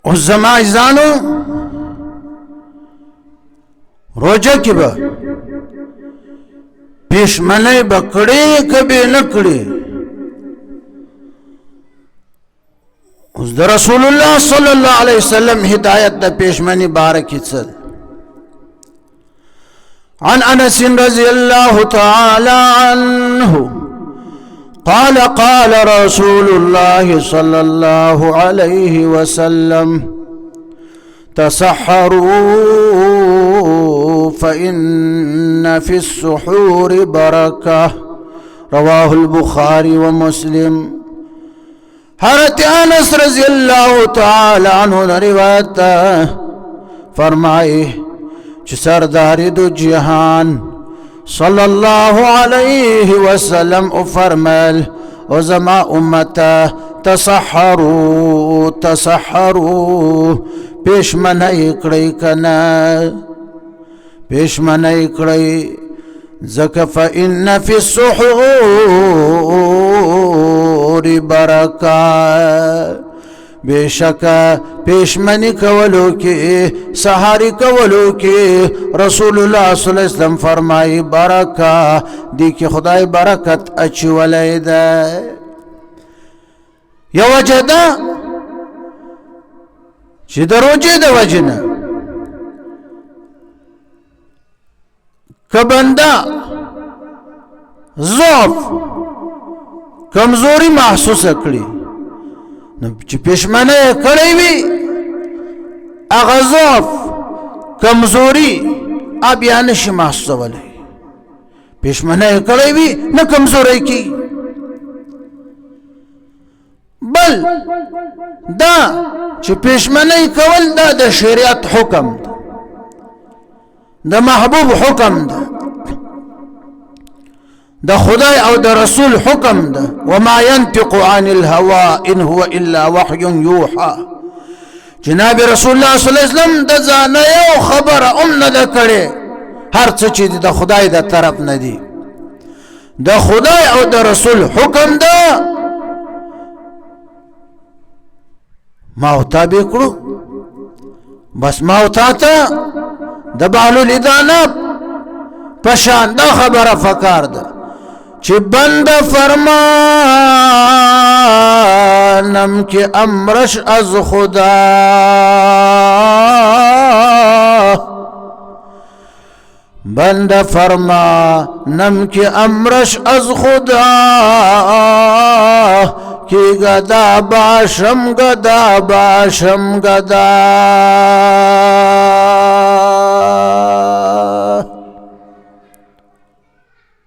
اوس زما عزیزانو روجه کې به پېشمنۍ به کړې که به نه کړې اوس د رسول الله صلی الله علیه وسلم هدایت د پېشمنۍ باره کې څه عن انس رضي الله تعالى عنه قال قال رسول الله صلى الله عليه وسلم تسحروا فإن في السحور بركة رواه البخاري ومسلم. حضرت انس رضی اللہ تعالی عنہ روایت فرمائے چې سردار دو جهان صلی الله علیه وسلم او فرمایل او زما امته تسحروا تسحروا پېشمنۍ کړئ کنه پېشمنۍ کړئ ځکه فإن فی السحور برکه بشکا پېشمنۍ کولو کې سحری کولو کې رسول الله صلی الله علیه وسلم فرمایي برکه دې کې خدای برکت اچولی ده. یو وجه ده چې د روژې د وجې نه که بنده ضعف کمزوري محسوسه کړي چې پېشمنۍ کړی وي هغه ضعف کمزوري بیا نشي محسوسولی پېشمنۍ کړی وي نه کمزوری کی بل دا چې پېشمنۍ کول دا د شریعت حکم ده د محبوب حکم ده د خدای او د رسول حکم ده وما ينطق عن الهوى ان هو الا وحي يوحى. جناب رسول الله صلی الله علیه وسلم د ځان یو خبره نه ده کړې هر څه چې د خدای د طرف نه دي د خدای او د رسول حکم ده ما او تابع کړو بس ما او ته د بهلول ادانه پشان دا خبره فکار ده چې بنده فرمانم که امرش از خدا بنده فرمانم که امرش از خدا که گدا باشم گدا باشم گدا